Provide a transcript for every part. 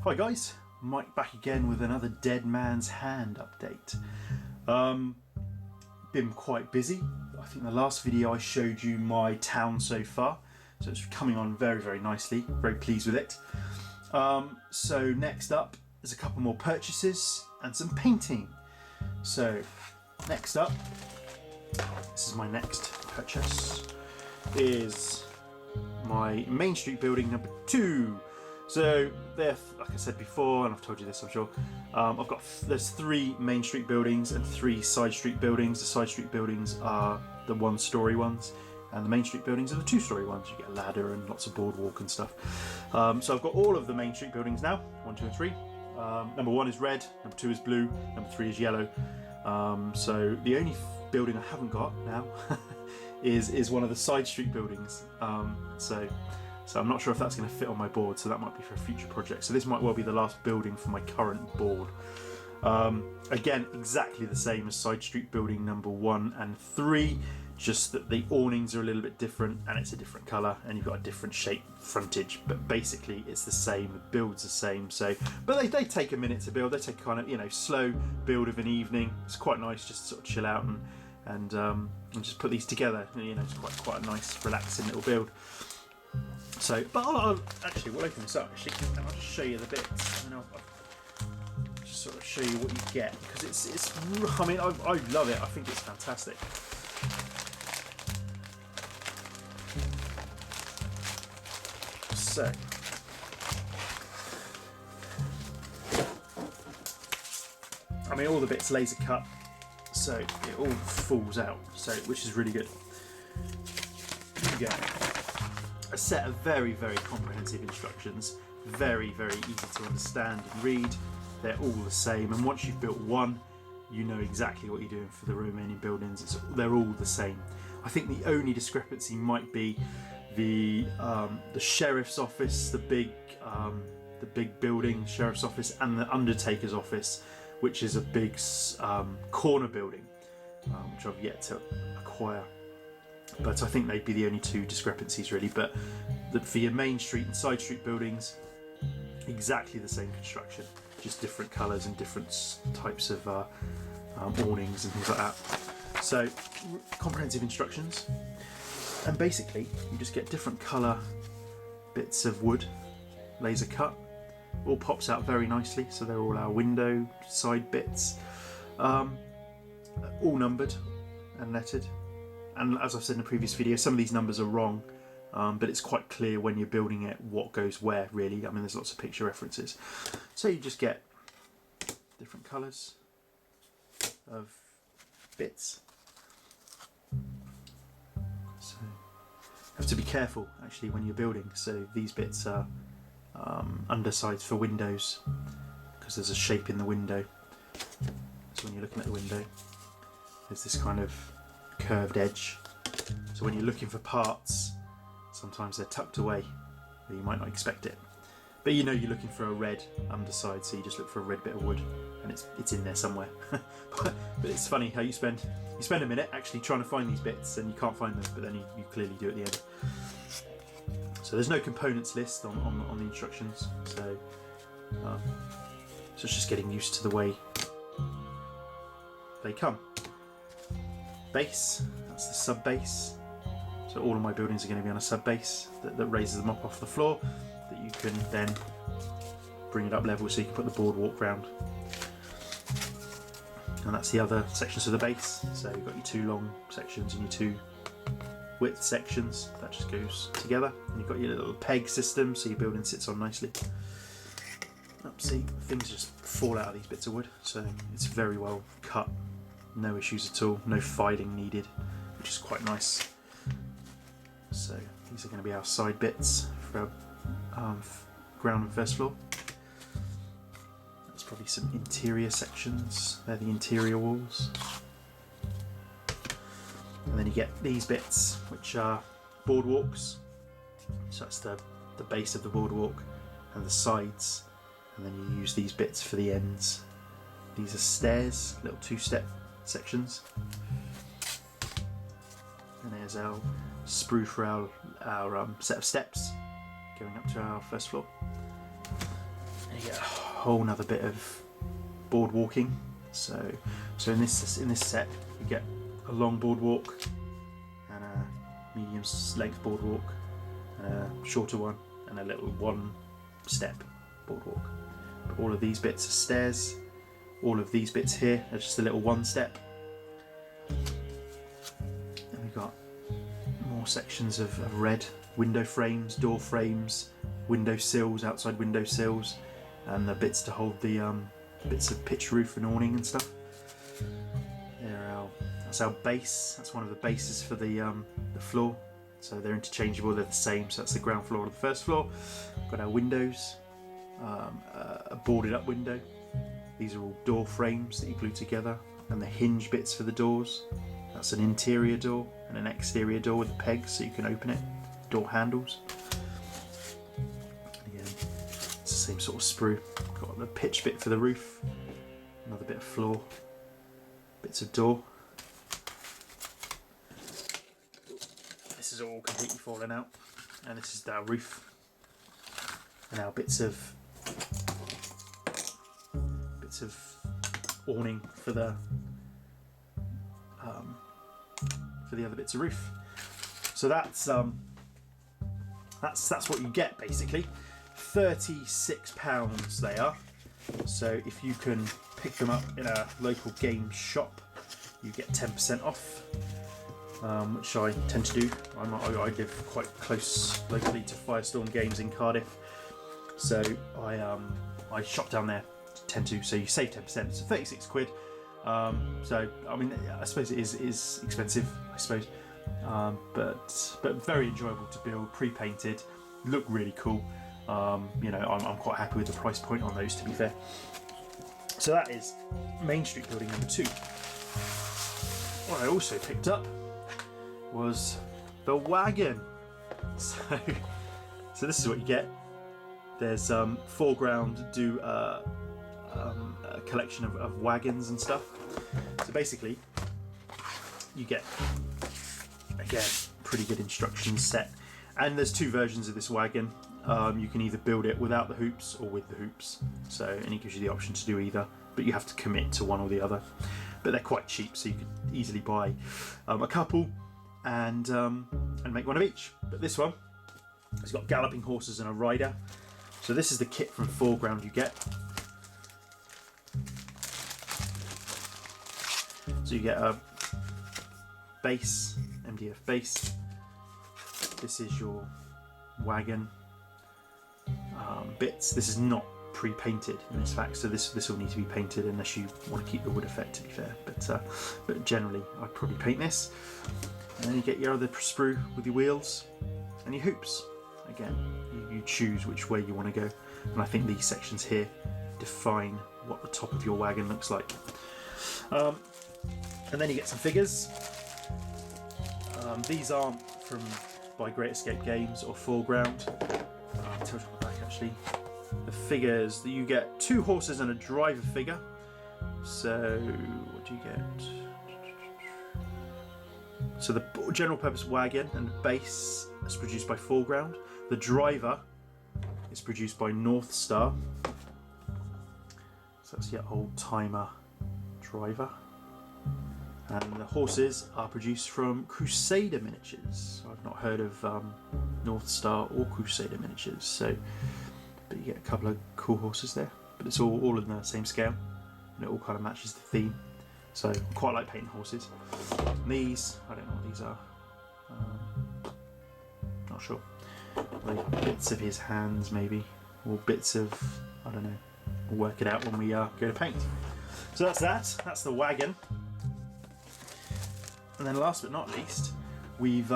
Hi guys, Mike back again with another Dead Man's Hand update. Been quite busy. I think the last video I showed you my town so far, so it's coming on very nicely. Very pleased with it. So next up is a couple more purchases and some painting. So next up, this is my next purchase, is my Main Street building number 2. So there, like I said before, and I've told you this I'm sure, there's 3 Main Street buildings and 3 side street buildings. The side street buildings are the 1-story ones and the Main Street buildings are the 2-story ones. You get a ladder and lots of boardwalk and stuff. So I've got all of the Main Street buildings now, 1, 2 and 3. Number 1 is red, number 2 is blue, number 3 is yellow. So the only building I haven't got now is one of the side street buildings. So I'm not sure if that's going to fit on my board, so that might be for a future project. So this might well be the last building for my current board. Again, exactly the same as side street building number 1 and 3, just that the awnings are a little bit different and it's a different colour and you've got a different shape frontage, but basically it's the same, the build's the same. So, but they take a minute to build. They take kind of, you know, slow build of an evening. It's quite nice just to sort of chill out and just put these together. You know, it's quite a nice, relaxing little build. So, but I'll actually, we'll open this up actually, and I'll just show you the bits, and I'll just sort of show you what you get, because it's I mean, I love it. I think it's fantastic. So, I mean, all the bits laser cut, so it all falls out, so which is really good. Here we go. A set of very comprehensive instructions, very easy to understand and read. They're all the same, and once you've built one, you know exactly what you're doing for the remaining buildings. They're all the same. I think the only discrepancy might be the sheriff's office, the big building, sheriff's office, and the undertaker's office, which is a big corner building, which I've yet to acquire. But I think they'd be the only 2 discrepancies really. But for your Main Street and side street buildings, exactly the same construction, just different colours and different types of awnings and things like that. So comprehensive instructions, and basically you just get different colour bits of wood, laser cut, all pops out very nicely. So they're all our window side bits, all numbered and lettered. And as I've said in the previous video, some of these numbers are wrong, but it's quite clear when you're building it what goes where, really. I mean, there's lots of picture references. So you just get different colours of bits. So you have to be careful, actually, when you're building. So these bits are undersides for windows, because there's a shape in the window. So when you're looking at the window, there's this kind of curved edge, so when you're looking for parts, sometimes they're tucked away where you might not expect it, but you know you're looking for a red underside, so you just look for a red bit of wood and it's in there somewhere. But it's funny how you spend a minute actually trying to find these bits and you can't find them, but then you clearly do at the end. So there's no components list on the instructions, so it's just getting used to the way they come. Base, that's the sub base. So all of my buildings are going to be on a sub base that raises them up off the floor, that you can then bring it up level so you can put the boardwalk round. And that's the other sections of the base. So you've got your 2 long sections and your 2 width sections, that just goes together. And you've got your little peg system, so your building sits on nicely. See, things just fall out of these bits of wood, so it's very well cut. No issues at all, no filing needed, which is quite nice. So these are going to be our side bits for our ground and first floor. That's probably some interior sections, they're the interior walls. And then you get these bits, which are boardwalks. So that's the base of the boardwalk and the sides, and then you use these bits for the ends. These are stairs, little 2-step sections, and there's our sprue for our set of steps going up to our first floor. you get a whole nother bit of board walking. So in this set you get a long boardwalk and a medium length boardwalk, and a shorter one, and a little one step boardwalk. But all of these bits are stairs. All of these bits here are just a little one step. And we've got more sections of red window frames, door frames, window sills, outside window sills, and the bits to hold the bits of pitch roof and awning and stuff. That's our base. That's one of the bases for the floor. So they're interchangeable. They're the same. So that's the ground floor or the first floor. Got our windows, a boarded up window. These are all door frames that you glue together, and the hinge bits for the doors. That's an interior door and an exterior door with pegs so you can open it. Door handles. Again, it's the same sort of sprue. Got the pitch bit for the roof, another bit of floor, bits of door. This is all completely fallen out, and this is our roof, and our bits of awning for the other bits of roof. So that's what you get basically. £36 they are. So if you can pick them up in a local game shop, you get 10% off, which I tend to do. I live quite close locally to Firestorm Games in Cardiff, so I shop down there. Tend to, so you save 10%. So 36 quid. So I mean, I suppose it is expensive, I suppose, but very enjoyable to build, pre-painted, look really cool. You know, I'm quite happy with the price point on those, to be fair. So that is Main Street building number 2. What I also picked up was the Wagon. So this is what you get. There's foreground do a collection of wagons and stuff. So basically you get, again, pretty good instructions set, and there's 2 versions of this wagon. You can either build it without the hoops or with the hoops, and it gives you the option to do either, but you have to commit to one or the other. But they're quite cheap, so you could easily buy a couple and make one of each. But this one has got galloping horses and a rider. So this is the kit from Foreground you get. So you get a base, MDF base. This is your wagon bits. This is not pre-painted in this fact, so this will need to be painted unless you want to keep the wood effect, to be fair. But generally, I'd probably paint this. And then you get your other sprue with your wheels and your hoops. Again, you choose which way you want to go, and I think these sections here define what the top of your wagon looks like. And then you get some figures. These aren't by Great Escape Games or Foreground. I'll tell you on the back actually. The figures that you get: 2 horses and a driver figure. So what do you get? So the general purpose wagon and base is produced by Foreground. The driver is produced by North Star. So that's your old timer driver. And the horses are produced from Crusader Miniatures. I've not heard of North Star or Crusader Miniatures, but you get a couple of cool horses there. But it's all in the same scale, and it all kind of matches the theme. So I quite like painting horses. And these, I don't know what these are. Not sure. Like bits of his hands, maybe, or bits of, I don't know. We'll work it out when we go to paint. So that's that. That's the wagon. And then last but not least, we've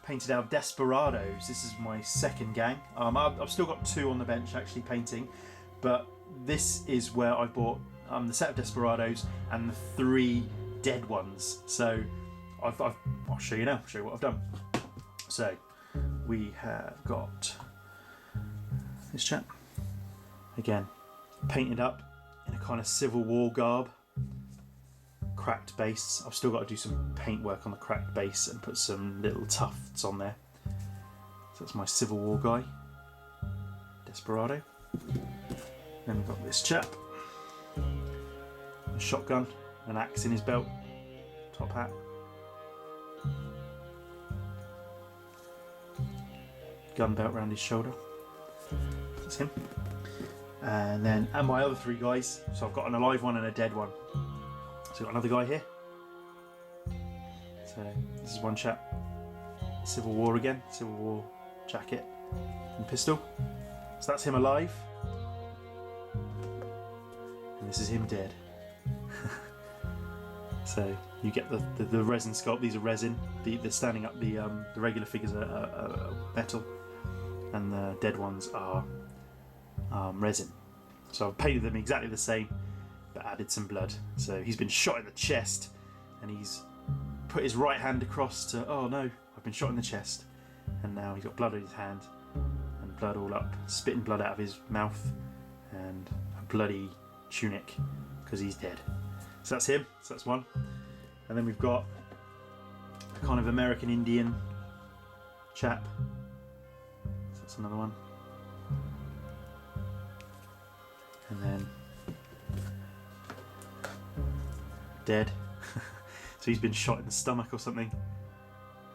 painted our Desperados. This is my second gang. I've still got 2 on the bench actually painting, but this is where I bought the set of Desperados and the 3 dead ones. So I'll show you now. I'll show you what I've done. So we have got this chap, again, painted up in a kind of Civil War garb. Cracked base. I've still got to do some paint work on the cracked base and put some little tufts on there. So that's my Civil War guy, Desperado. Then we've got this chap, a shotgun, an axe in his belt, top hat. Gun belt around his shoulder. That's him. And then, and my other three guys. So I've got an alive one and a dead one. So we've got another guy here. So this is one chap. Civil War again. Civil War jacket and pistol. So that's him alive. And this is him dead. So you get the resin sculpt. These are resin. The standing up. The regular figures are metal, and the dead ones are resin. So I've painted them exactly the same, but added some blood. So he's been shot in the chest, and he's put his right hand across to. Oh no! I've been shot in the chest, and now he's got blood on his hand, and blood all up, spitting blood out of his mouth, and a bloody tunic because he's dead. So that's him. So that's one. And then we've got a kind of American Indian chap. So that's another one. And then dead. So he's been shot in the stomach or something.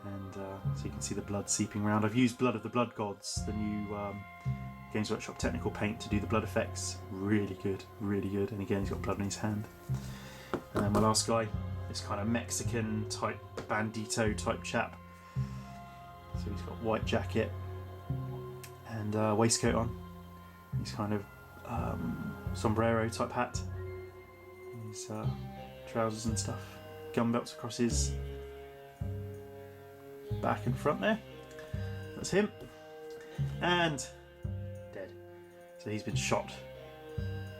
And so you can see the blood seeping around. I've used Blood of the Blood Gods, the new Games Workshop technical paint, to do the blood effects. Really good, really good. And again, he's got blood on his hand. And then my last guy, this kind of Mexican type bandito type chap. So he's got white jacket and waistcoat on. He's kind of sombrero type hat. His trousers and stuff. Gun belts across his back and front there. That's him. And dead. So he's been shot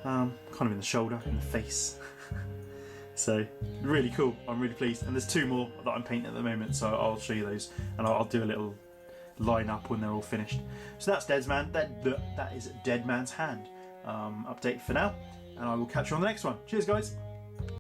kind of in the shoulder, in the face. So really cool. I'm really pleased. And there's two more that I'm painting at the moment, so I'll show you those, and I'll do a little line up when they're all finished. So that's Dead Man. That is Dead Man's Hand. Update for now, and I will catch you on the next one. Cheers, guys.